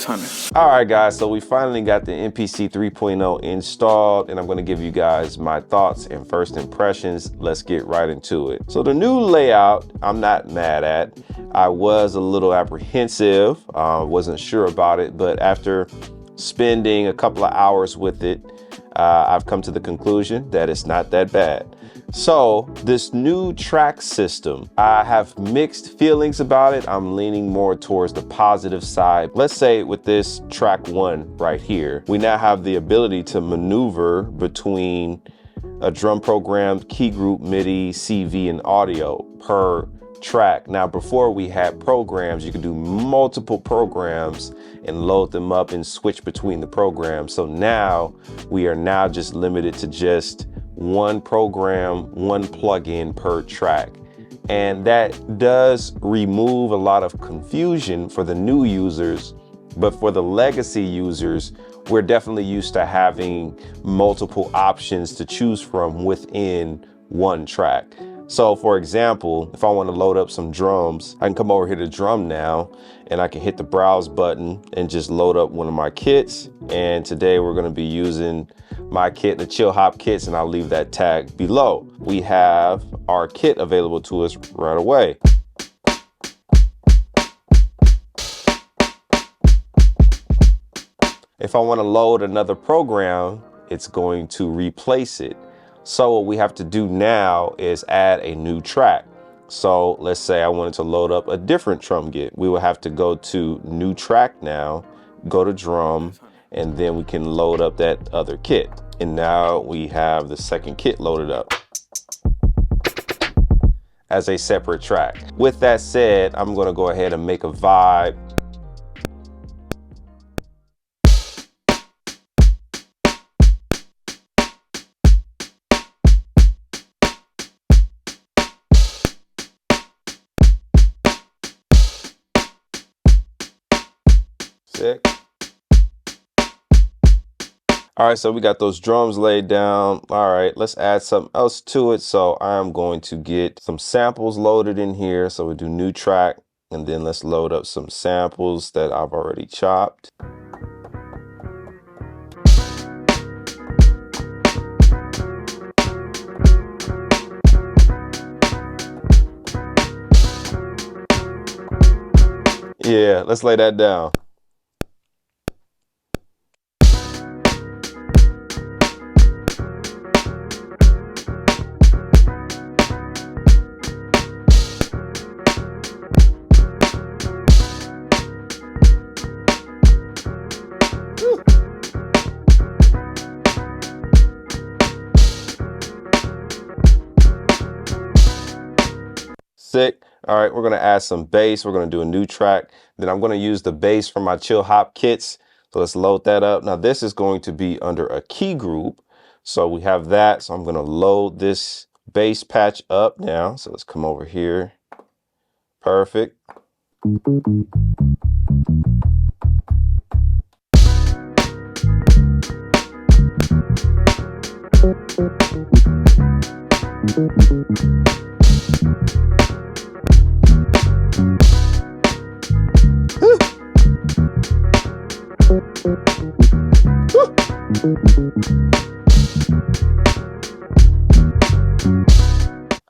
booking.yhuntermusic. All right, guys, so we finally got the MPC 3.0 installed, and I'm gonna give you guys my thoughts and first impressions. Let's get right into it. So the new layout, I'm not mad at. I was a little apprehensive, wasn't sure about it, but after spending a couple of hours with it, I've come to the conclusion that it's not that bad. So this new track system, I have mixed feelings about it. I'm leaning more towards the positive side. Let's say with this track 1 right here, we now have the ability to maneuver between a drum program, key group, MIDI, CV, and audio per track. Now, before we had programs, you could do multiple programs and load them up and switch between the programs. So now we are now just limited to just one program, one plugin per track. And that does remove a lot of confusion for the new users, but for the legacy users, we're definitely used to having multiple options to choose from within one track. So for example, if I want to load up some drums, I can come over here to drum now and I can hit the browse button and just load up one of my kits. And today we're going to be using my kit, the Chill Hop kits, and I'll leave that tag below. We have our kit available to us right away. If I want to load another program, it's going to replace it. So what we have to do now is add a new track. So let's say I wanted to load up a different drum kit. We will have to go to new track now, go to drum, and then we can load up that other kit. And now we have the second kit loaded up as a separate track. With that said, I'm gonna go ahead and make a vibe. Sick. All right, so we got those drums laid down. All right, let's add something else to it. So I'm going to get some samples loaded in here. So we do new track, and then let's load up some samples that I've already chopped. Yeah, let's lay that down. Sick. All right, we're gonna add some bass. We're gonna do a new track. Then I'm gonna use the bass from my Chill Hop kits. So let's load that up. Now this is going to be under a key group. So we have that. So I'm gonna load this bass patch up now. So let's come over here. Perfect.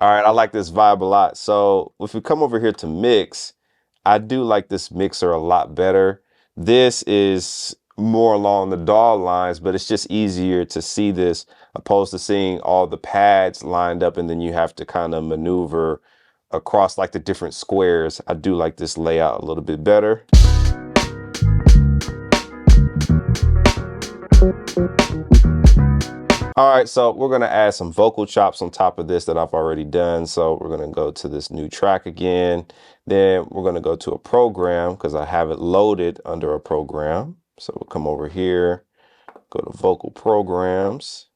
All right, I like this vibe a lot. So if we come over here to mix, I do like this mixer a lot better. This is more along the DAW lines, but it's just easier to see this opposed to seeing all the pads lined up and then you have to kind of maneuver across like the different squares. I do like this layout a little bit better. All right, so we're gonna add some vocal chops on top of this that I've already done. So we're gonna go to this new track again. Then we're gonna go to a program because I have it loaded under a program. So we'll come over here, go to vocal programs.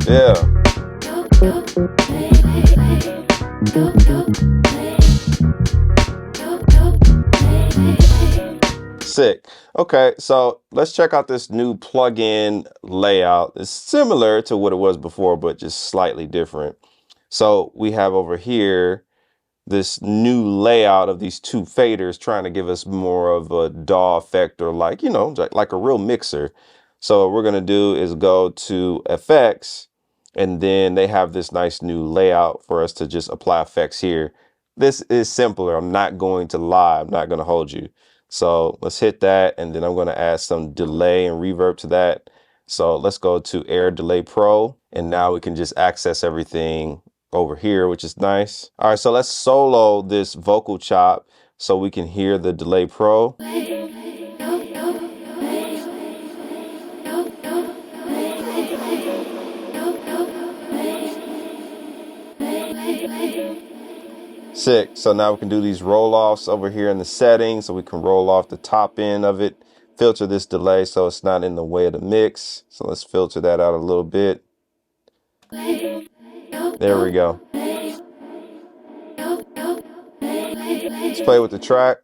Yeah. Sick. Okay, so let's check out this new plugin layout. It's similar to what it was before, but just slightly different. So we have over here this new layout of these two faders trying to give us more of a DAW effect, or like, you know, like a real mixer. So what we're going to do is go to effects, and then they have this nice new layout for us to just apply effects here. This is simpler. I'm not going to lie. I'm not going to hold you. So let's hit that, and then I'm going to add some delay and reverb to that. So let's go to Air Delay Pro, and now we can just access everything over here, which is nice. All right, so let's solo this vocal chop so we can hear the Delay Pro. Sick. So now we can do these roll offs over here in the settings, so we can roll off the top end of it, filter this delay so it's not in the way of the mix. So let's filter that out a little bit. There we go. Let's play with the track.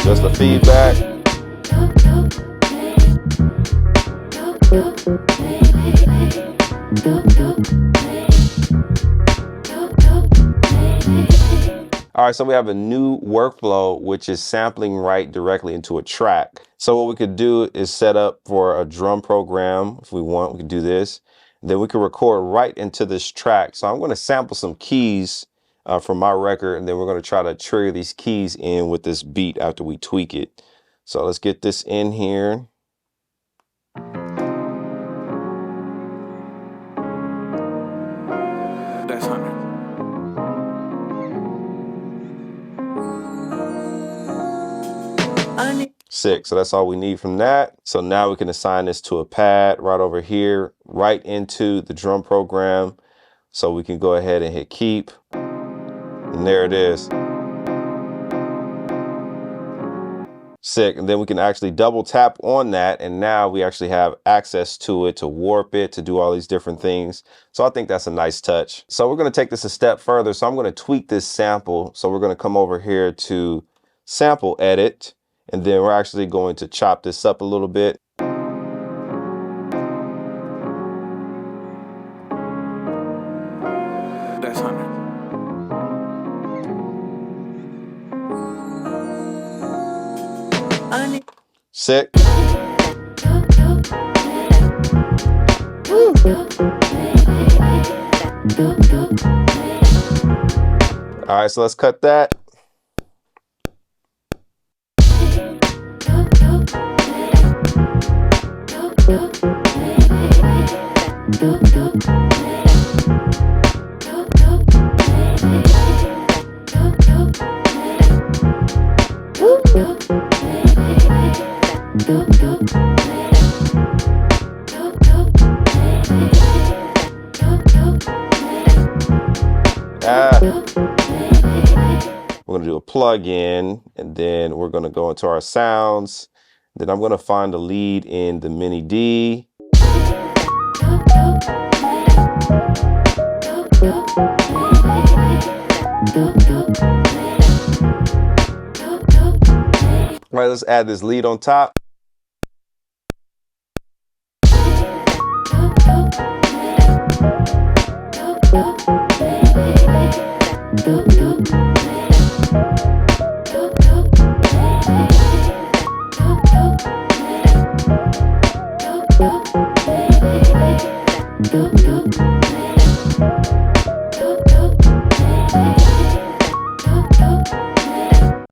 Just the feedback. All right, so we have a new workflow, which is sampling right directly into a track. So what we could do is set up for a drum program. If we want, we can do this. Then we can record right into this track. So I'm going to sample some keys from my record, and then we're going to try to trigger these keys in with this beat after we tweak it. So let's get this in here. That's Hunter. Sick. So that's all we need from that. So now we can assign this to a pad right over here, right into the drum program. So we can go ahead and hit keep. And there it is. Sick. And then we can actually double tap on that, and now we actually have access to it, to warp it, to do all these different things. So I think that's a nice touch. So we're going to take this a step further. So I'm going to tweak this sample. So we're going to come over here to sample edit, and then we're actually going to chop this up a little bit. That's Hunter. Sick. All right, so let's cut that. We're going to do a plug-in, and then we're going to go into our sounds. Then I'm going to find the lead in the MIDI. All right, let's add this lead on top.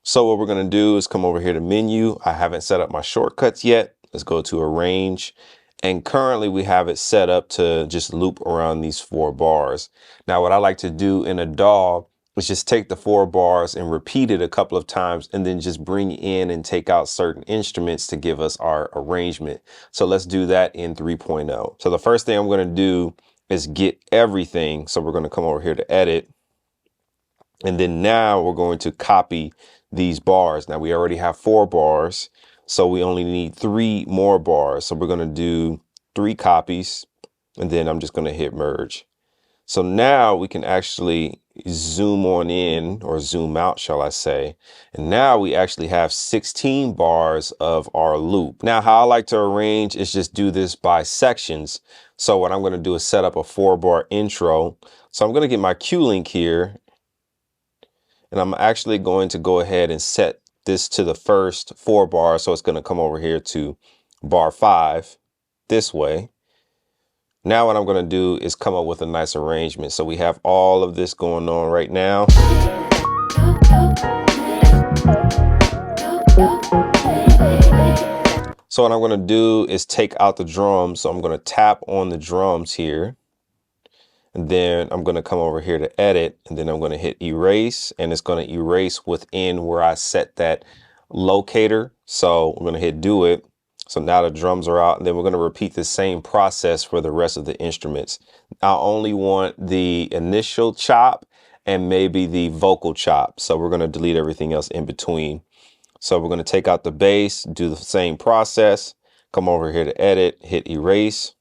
So what we're going to do is come over here to menu. I haven't set up my shortcuts yet. Let's go to arrange. And currently we have it set up to just loop around these 4 bars. Now what I like to do in a DAW is just take the 4 bars and repeat it a couple of times, and then just bring in and take out certain instruments to give us our arrangement. So let's do that in 3.0. So the first thing I'm going to do is get everything. So we're going to come over here to edit. And then now we're going to copy these bars. Now we already have 4 bars, so we only need 3 more bars. So we're going to do 3 copies, and then I'm just going to hit merge. So now we can actually zoom on in, or zoom out, shall I say. And now we actually have 16 bars of our loop. Now, how I like to arrange is just do this by sections. So what I'm going to do is set up a 4-bar intro. So I'm going to get my cue link here, and I'm actually going to go ahead and set this to the first 4 bars. So it's going to come over here to bar 5 this way. Now what I'm going to do is come up with a nice arrangement. So we have all of this going on right now. So what I'm going to do is take out the drums. So I'm going to tap on the drums here. And then I'm going to come over here to edit, and then I'm going to hit erase, and it's going to erase within where I set that locator. So I'm going to hit do it. So now the drums are out, and then we're going to repeat the same process for the rest of the instruments. I only want the initial chop and maybe the vocal chop. So we're going to delete everything else in between. So we're going to take out the bass, do the same process, come over here to edit, hit erase.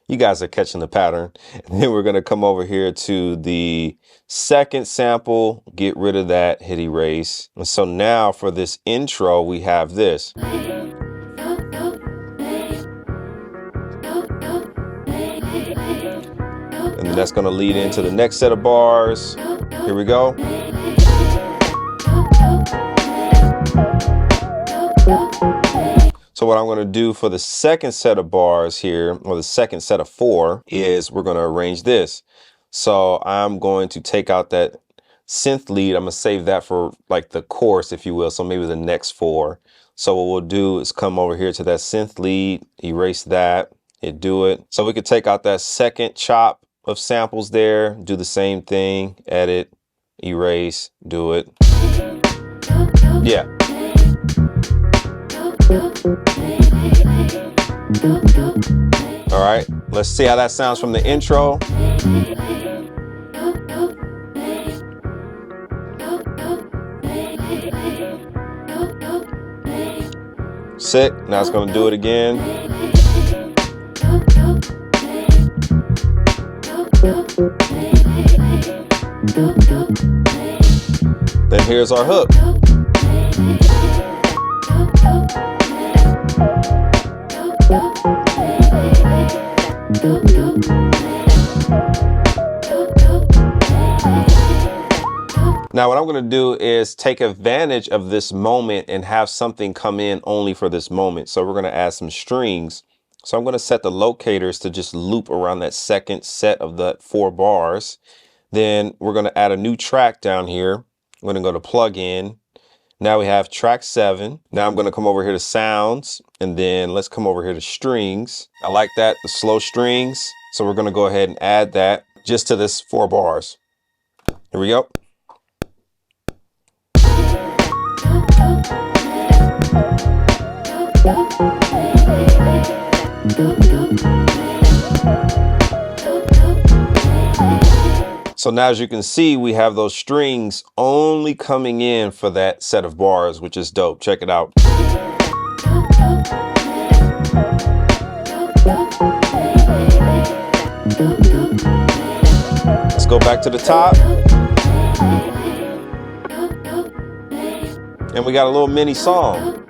You guys are catching the pattern. And then we're going to come over here to the second sample, get rid of that, hit erase. And so now for this intro, we have this. And then that's going to lead into the next set of bars. Here we go. So what I'm going to do for the second set of bars here, or the second set of 4, is we're going to arrange this. So I'm going to take out that synth lead. I'm going to save that for like the chorus, if you will. So maybe the next 4. So what we'll do is come over here to that synth lead, erase that, hit do it. So we could take out that second chop of samples there, do the same thing, edit, erase, do it. Yeah. All right, let's see how that sounds from the intro. Sick. Now it's going to do it again. Then here's our hook. Now what I'm going to do is take advantage of this moment and have something come in only for this moment. So we're going to add some strings. So I'm going to set the locators to just loop around that second set of the 4 bars. Then we're going to add a new track down here. I'm going to go to plug in. Now we have track 7. Now I'm going to come over here to sounds, and then let's come over here to strings. I like that, the slow strings. So we're going to go ahead and add that just to this 4 bars. Here we go. So now, as you can see, we have those strings only coming in for that set of bars, which is dope. Check it out. Let's go back to the top. And we got a little mini song.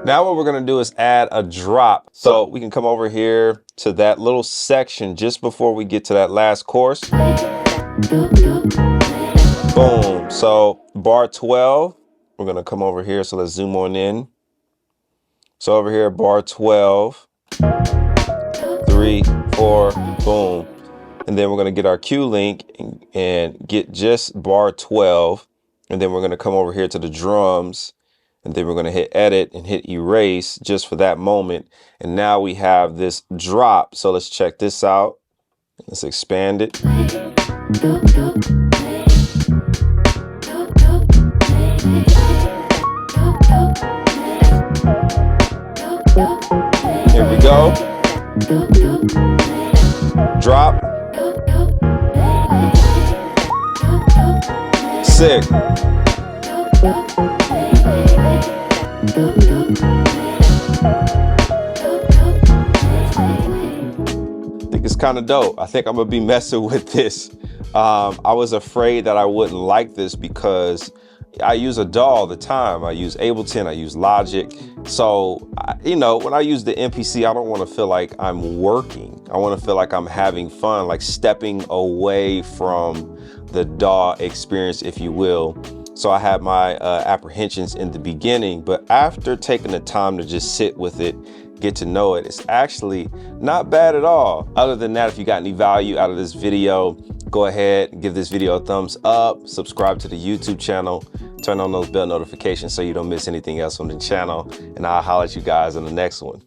Now what we're going to do is add a drop. So we can come over here to that little section just before we get to that last chorus. Boom. So bar 12, we're going to come over here. So let's zoom on in. So over here, bar 12, 3, 4, boom. And then we're going to get our cue link and get just bar 12. And then we're going to come over here to the drums. And then we're going to hit edit and hit erase just for that moment. And now we have this drop. So let's check this out. Let's expand it. Here we go. Go. Drop. Sick. I think it's kind of dope. I think I'm gonna be messing with this. I was afraid that I wouldn't like this because I use a DAW all the time. I use Ableton, I use Logic. So, you know, when I use the MPC, I don't want to feel like I'm working. I want to feel like I'm having fun, like stepping away from the DAW experience, if you will. So I had my apprehensions in the beginning, but after taking the time to just sit with it, get to know it, it's actually not bad at all. Other than that, if you got any value out of this video, go ahead and give this video a thumbs up, subscribe to the YouTube channel, turn on those bell notifications so you don't miss anything else on the channel, and I'll holler at you guys in the next one.